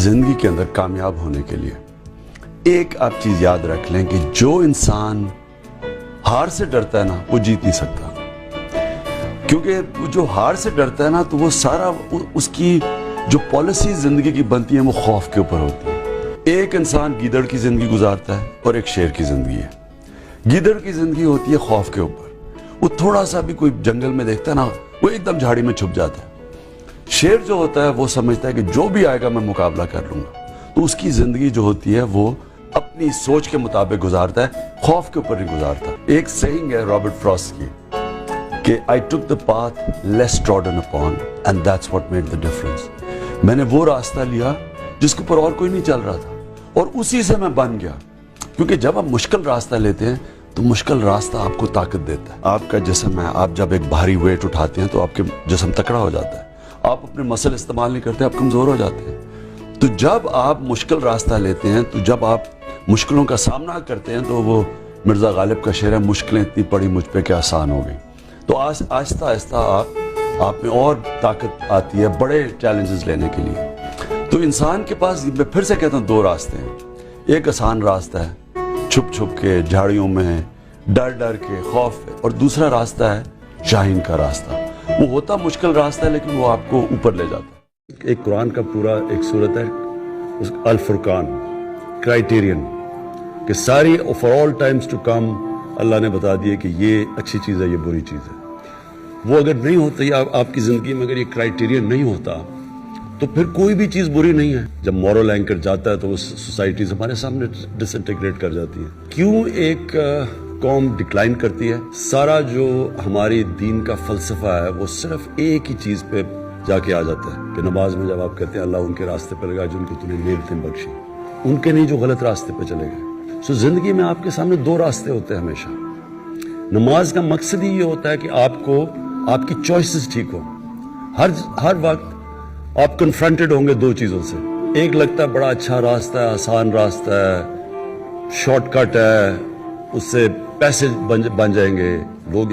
زندگی کے اندر کامیاب ہونے کے لیے ایک آپ چیز یاد رکھ لیں کہ جو انسان ہار سے ڈرتا ہے نا وہ جیت نہیں سکتا، کیونکہ جو ہار سے ڈرتا ہے نا تو وہ سارا اس کی جو پالیسی زندگی کی بنتی ہیں وہ خوف کے اوپر ہوتی ہے۔ ایک انسان گیدڑ کی زندگی گزارتا ہے اور ایک شیر کی زندگی ہے۔ گیدڑ کی زندگی ہوتی ہے خوف کے اوپر، وہ تھوڑا سا بھی کوئی جنگل میں دیکھتا ہے نا وہ ایک دم جھاڑی میں چھپ جاتا ہے۔ شیر جو ہوتا ہے وہ سمجھتا ہے کہ جو بھی آئے گا میں مقابلہ کر لوں گا، تو اس کی زندگی جو ہوتی ہے وہ اپنی سوچ کے مطابق گزارتا ہے، خوف کے اوپر نہیں گزارتا۔ ایک سیئنگ ہے رابرٹ فراسٹ کی کہ I took the path less trodden upon and that's what made the difference۔ میں نے وہ راستہ لیا جس کے اوپر اور کوئی نہیں چل رہا تھا اور اسی سے میں بن گیا، کیونکہ جب آپ مشکل راستہ لیتے ہیں تو مشکل راستہ آپ کو طاقت دیتا ہے۔ آپ کا جسم ہے، آپ جب ایک بھاری ویٹ اٹھاتے ہیں تو آپ کے جسم تکڑا ہو جاتا ہے، آپ اپنے مسل استعمال نہیں کرتے، آپ کمزور ہو جاتے ہیں۔ تو جب آپ مشکل راستہ لیتے ہیں، تو جب آپ مشکلوں کا سامنا کرتے ہیں، تو وہ مرزا غالب کا شعر ہے، مشکلیں اتنی پڑی مجھ پہ کہ آسان ہو گئی۔ تو آہستہ آہستہ آپ میں اور طاقت آتی ہے بڑے چیلنجز لینے کے لیے۔ تو انسان کے پاس میں پھر سے کہتا ہوں دو راستے ہیں، ایک آسان راستہ ہے چھپ چھپ کے جھاڑیوں میں ڈر ڈر کے خوف ہے، اور دوسرا راستہ ہے شاہین کا راستہ۔ وہ ہوتا مشکل راستہ ہے لیکن وہ آپ کو اوپر لے جاتا ہے۔ ایک قرآن کا پورا ایک سورت ہے الفرقان، کرائیٹیرین، کہ ساری for all times to come اللہ نے بتا دیا کہ یہ اچھی چیز ہے یہ بری چیز ہے۔ وہ اگر نہیں ہوتا یا آپ کی زندگی میں اگر یہ کرائیٹیرین نہیں ہوتا تو پھر کوئی بھی چیز بری نہیں ہے۔ جب مورل اینکر جاتا ہے تو وہ سوسائٹیز ہمارے سامنے ڈس انٹیگریٹ کر جاتی ہے۔ کیوں ایک قوم ڈکلائن کرتی ہے؟ سارا جو ہماری دین کا فلسفہ ہے وہ صرف ایک ہی چیز پہ جا کے آ جاتا ہے کہ نماز میں جب آپ کہتے ہیں اللہ ان کے راستے پہ لگا جن کو تو نے نعمتیں بخشی، ان کے نہیں جو غلط راستے پہ چلے گئے۔ سو زندگی میں آپ کے سامنے دو راستے ہوتے ہیں ہمیشہ۔ نماز کا مقصد ہی یہ ہوتا ہے کہ آپ کی چوائسز ٹھیک ہو۔ ہر وقت آپ کنفرنٹڈ ہوں گے دو چیزوں سے، ایک لگتا ہے بڑا اچھا راستہ ہے، آسان راستہ ہے، شارٹ کٹ ہے، اس سے پیسے بن جائیں گے لوگ،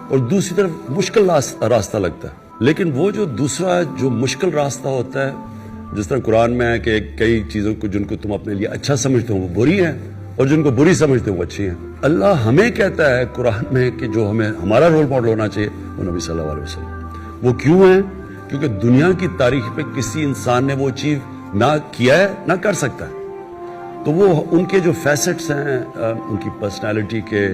اور دوسری طرف مشکل راستہ لگتا ہے۔ لیکن وہ جو دوسرا جو مشکل راستہ ہوتا ہے، جس طرح قرآن میں ہے کہ کئی چیزوں کو جن کو تم اپنے لیے اچھا سمجھتے ہو وہ بری ہیں، اور جن کو بری سمجھتے ہو وہ اچھی ہیں۔ اللہ ہمیں کہتا ہے قرآن میں کہ جو ہمارا رول ماڈل ہونا چاہیے وہ نبی صلی اللہ علیہ وسلم۔ وہ کیوں ہیں؟ کیونکہ دنیا کی تاریخ پہ کسی انسان نے وہ اچیو نہ کیا ہے نہ کر سکتا ہے۔ تو وہ ان کے جو فیسٹس ہیں، ان کی پرسنالٹی کے،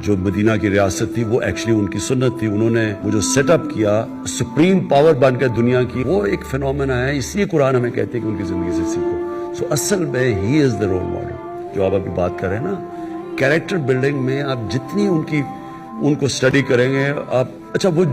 جو مدینہ کی ریاست تھی وہ ایکچولی ان کی سنت تھی، انہوں نے وہ جو سیٹ اپ کیا سپریم پاور بن کے دنیا کی، وہ ایک فینومینا ہے۔ اس لیے قرآن ہمیں کہتے ہیں کہ ان کی زندگی سے سیکھو۔ سو اصل میں ہی از دا رول ماڈل۔ جو آپ ابھی بات کر رہے ہیں نا کیریکٹر بلڈنگ میں، آپ جتنی ان کو اسٹڈی کریں گے، آپ اچھا وہ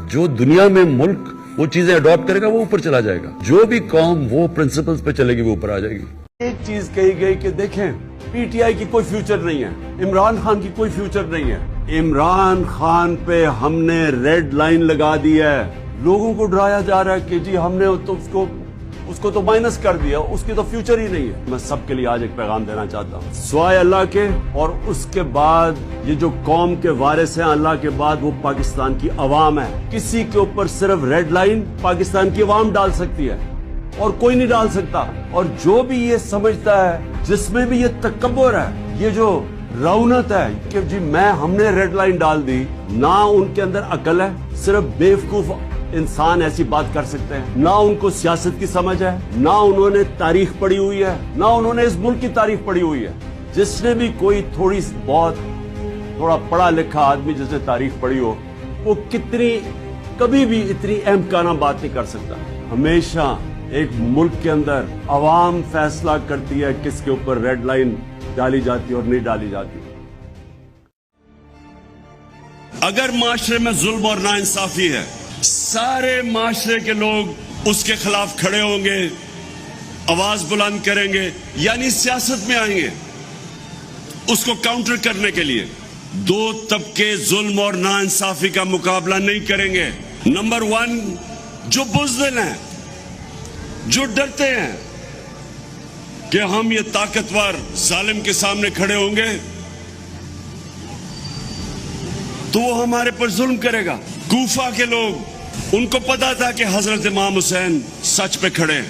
جو دنیا میں ملک وہ چیزیں اڈاپٹ کرے گا وہ اوپر چلا جائے گا، جو بھی قوم وہ پرنسپلز پہ چلے گی وہ اوپر آ جائے گی۔ ایک چیز کہی گئی کہ دیکھیں پی ٹی آئی کی کوئی فیوچر نہیں ہے، عمران خان کی کوئی فیوچر نہیں ہے۔ عمران خان پہ ہم نے ریڈ لائن لگا دی ہے، لوگوں کو ڈرایا جا رہا ہے کہ جی ہم نے تو اس کو تو مائنس کر دیا، اس کی تو فیوچر ہی نہیں ہے۔ میں سب کے لیے آج ایک پیغام دینا چاہتا ہوں، سوائے اللہ کے اور اس کے بعد یہ جو قوم کے وارث ہیں اللہ کے بعد، وہ پاکستان کی عوام ہے۔ کسی کے اوپر صرف ریڈ لائن پاکستان کی عوام ڈال سکتی ہے اور کوئی نہیں ڈال سکتا۔ اور جو بھی یہ سمجھتا ہے، جس میں بھی یہ تکبر ہے، یہ جو رونت ہے کہ جی ہم نے ریڈ لائن ڈال دی، نہ ان کے اندر عقل ہے، صرف بیوقوف انسان ایسی بات کر سکتے ہیں۔ نہ ان کو سیاست کی سمجھ ہے، نہ انہوں نے تاریخ پڑھی ہوئی ہے، نہ انہوں نے اس ملک کی تاریخ پڑھی ہوئی ہے۔ جس نے بھی کوئی تھوڑا پڑھا لکھا آدمی جس نے تاریخ پڑھی ہو، وہ کبھی بھی اتنی اہم کانہ بات نہیں کر سکتا۔ ہمیشہ ایک ملک کے اندر عوام فیصلہ کرتی ہے کس کے اوپر ریڈ لائن ڈالی جاتی اور نہیں ڈالی جاتی۔ اگر معاشرے میں ظلم اور ناانصافی ہے، سارے معاشرے کے لوگ اس کے خلاف کھڑے ہوں گے، آواز بلند کریں گے، یعنی سیاست میں آئیں گے اس کو کاؤنٹر کرنے کے لیے۔ دو طبقے ظلم اور ناانصافی کا مقابلہ نہیں کریں گے۔ نمبر 1 جو بزدل ہیں، جو ڈرتے ہیں کہ ہم یہ طاقتور ظالم کے سامنے کھڑے ہوں گے تو وہ ہمارے پر ظلم کرے گا۔ کوفہ کے لوگ، ان کو پتا تھا کہ حضرت امام حسین سچ پہ کھڑے ہیں،